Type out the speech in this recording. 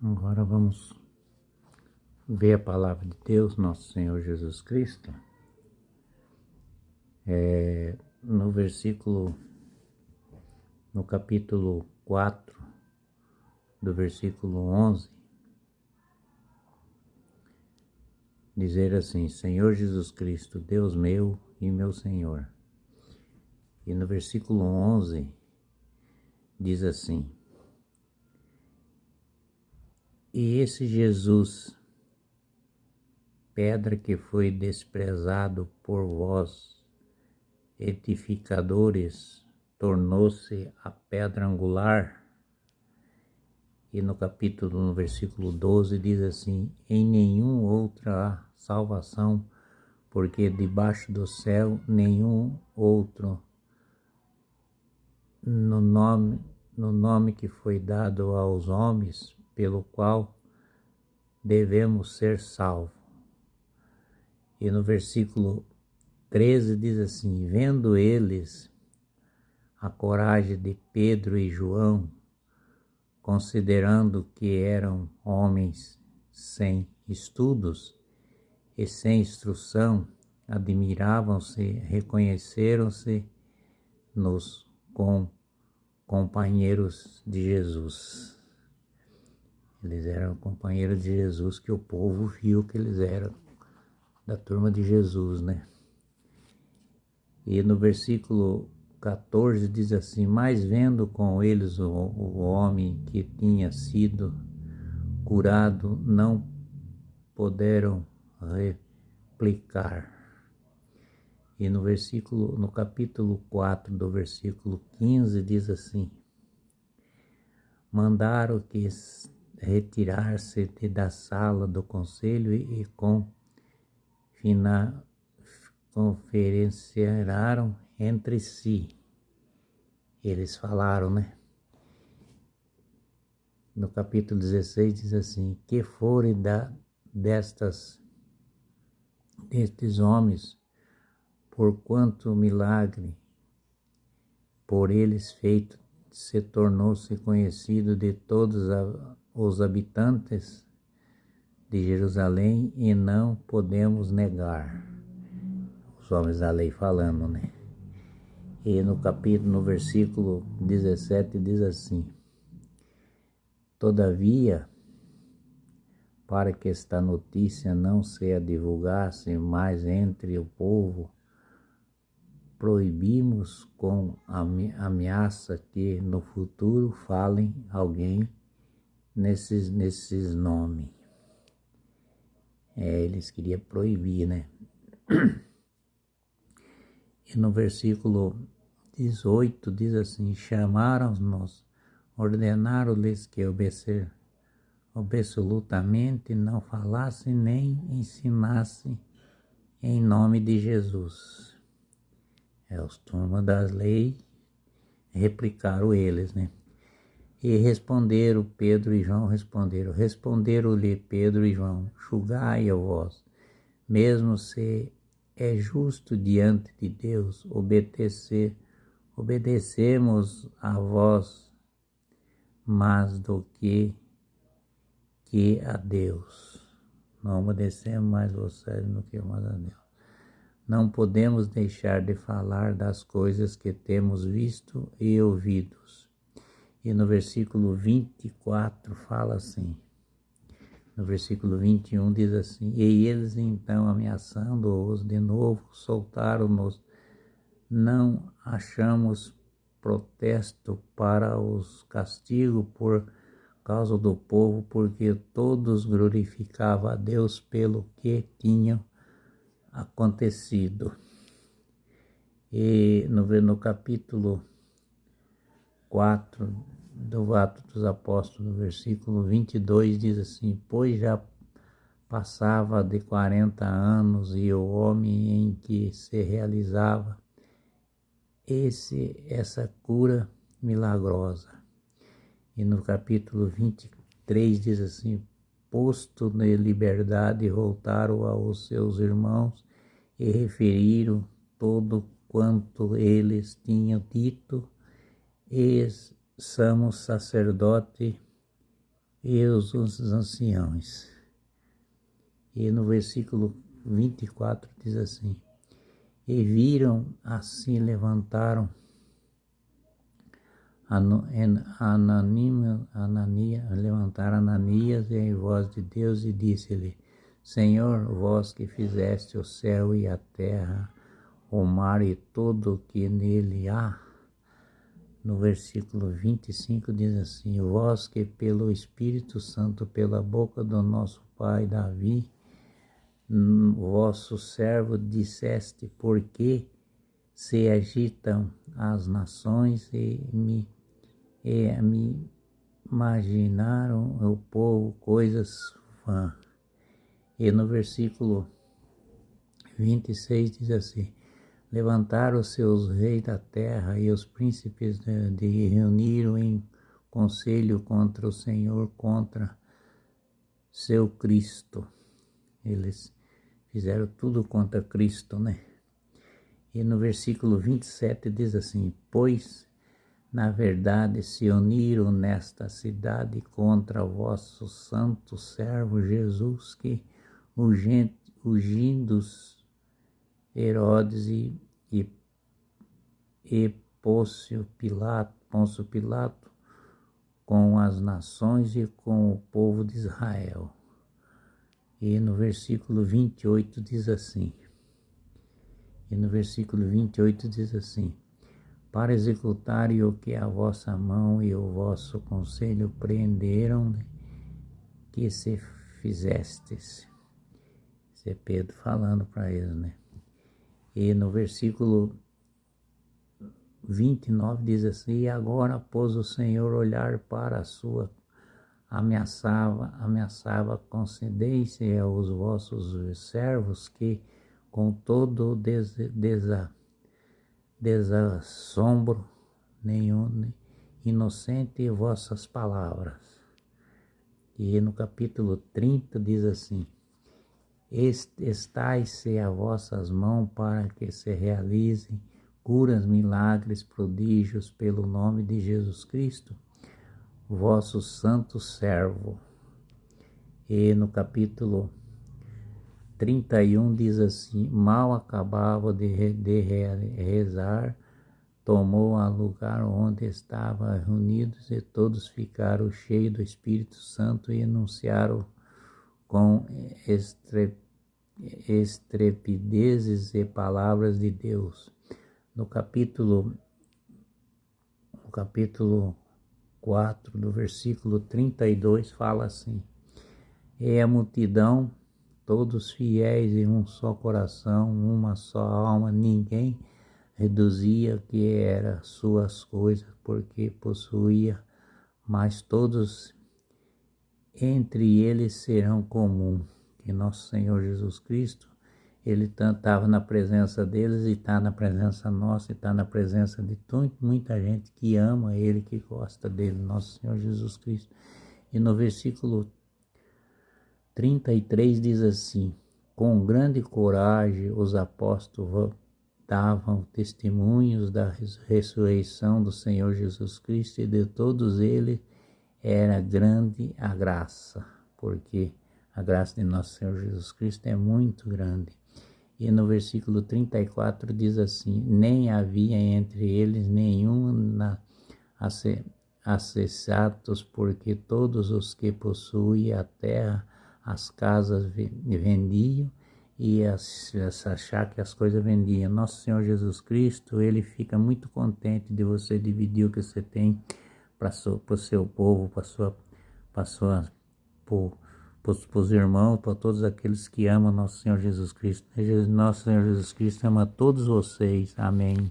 Agora vamos ver a palavra de Deus, nosso Senhor Jesus Cristo, no capítulo 4, do versículo 11, dizer assim: Senhor Jesus Cristo, Deus meu e meu Senhor. E no versículo 11 diz assim: E esse Jesus, pedra que foi desprezado por vós, edificadores, tornou-se a pedra angular. E no versículo 12 diz assim: Em nenhum outra há salvação, porque debaixo do céu nenhum outro no nome que foi dado aos homens, pelo qual devemos ser salvos. E no versículo 13 diz assim: Vendo eles a coragem de Pedro e João, considerando que eram homens sem estudos e sem instrução, admiravam-se, reconheceram-se nos companheiros de Jesus. Eles eram companheiros de Jesus, que o povo viu que eles eram da turma de Jesus, né? E no versículo 14 diz assim: Mas vendo com eles o homem que tinha sido curado, não puderam replicar. E no capítulo 4, do versículo 15, diz assim: Mandaram que retirar-se da sala do conselho e conferenciaram entre si. Eles falaram, né? No capítulo 16 diz assim: Que forem destes homens, por quanto milagre por eles feito, se tornou-se conhecido de todos os habitantes de Jerusalém, e não podemos negar. Os homens da lei falando, né? E no versículo 17 diz assim: Todavia, para que esta notícia não se divulgasse mais entre o povo, proibimos com ameaça que no futuro falem alguém nesses nomes. Eles queriam proibir, né? E no versículo 18 diz assim: Chamaram-nos, ordenaram-lhes que absolutamente não falassem nem ensinassem em nome de Jesus. Os turmas das leis replicaram eles, né? E responderam-lhe Pedro e João: Julgai a vós, mesmo se é justo diante de Deus, obedecemos a vós mais do que a Deus. Não obedecemos mais vocês do que mais a Deus. Não podemos deixar de falar das coisas que temos visto e ouvidos. E no versículo 24 fala assim, no versículo 21 diz assim: E eles então, ameaçando-os de novo, soltaram-nos. Não achamos protesto para os castigos por causa do povo, porque todos glorificavam a Deus pelo que tinham acontecido. E no capítulo 4 do Atos dos Apóstolos, no versículo 22, diz assim: Pois já passava de 40 anos e o homem em que se realizava essa cura milagrosa. E no capítulo 23 diz assim: Posto na liberdade, voltaram aos seus irmãos e referiram todo quanto eles tinham dito, e sumo sacerdote e os anciãos. E no versículo 24 diz assim: e viram assim, levantaram Ananias e a voz de Deus e disse-lhe: Senhor, vós que fizeste o céu e a terra, o mar e tudo o que nele há. No versículo 25 diz assim: vós que pelo Espírito Santo, pela boca do nosso pai Davi, vosso servo disseste, porque se agitam as nações e me imaginaram o povo coisas vãs. E no versículo 26 diz assim: levantaram os seus reis da terra e os príncipes de reuniram em conselho contra o Senhor, contra seu Cristo. Eles fizeram tudo contra Cristo, né? E no versículo 27 diz assim: pois na verdade se uniram nesta cidade contra vosso santo servo Jesus, que ungindo Herodes e Pôncio Pilato com as nações e com o povo de Israel. E no versículo 28 diz assim: para executarem o que a vossa mão e o vosso conselho prenderam, que se fizestes. Isso é Pedro falando para eles, né? E no versículo 29 diz assim: e agora pôs o Senhor olhar para a sua ameaçava concedei-se aos vossos servos que com todo desassombro nenhum inocente vossas palavras. E no capítulo 30 diz assim: estais-se a vossas mãos para que se realizem curas, milagres, prodígios pelo nome de Jesus Cristo, vosso santo servo. E no capítulo 31 diz assim: mal acabava de rezar, tomou a lugar onde estavam reunidos e todos ficaram cheios do Espírito Santo e anunciaram com estrepidezes e palavras de Deus. No capítulo 4, do versículo 32, fala assim: e a multidão, todos fiéis em um só coração, uma só alma, ninguém reduzia que era suas coisas, porque possuía, mas todos entre eles serão comum. Que nosso Senhor Jesus Cristo, Ele estava na presença deles e está na presença nossa, e está na presença de muita gente que ama Ele, que gosta dele, nosso Senhor Jesus Cristo. E no versículo 33 diz assim: com grande coragem os apóstolos davam testemunhos da ressurreição do Senhor Jesus Cristo, e de todos eles era grande a graça, porque a graça de nosso Senhor Jesus Cristo é muito grande. E no versículo 34 diz assim: nem havia entre eles nenhum acessados, porque todos os que possuíam a terra, as casas vendiam, e achar que as coisas vendiam. Nosso Senhor Jesus Cristo, Ele fica muito contente de você dividir o que você tem para o seu povo, para os irmãos, para todos aqueles que amam nosso Senhor Jesus Cristo. Nosso Senhor Jesus Cristo ama todos vocês. Amém.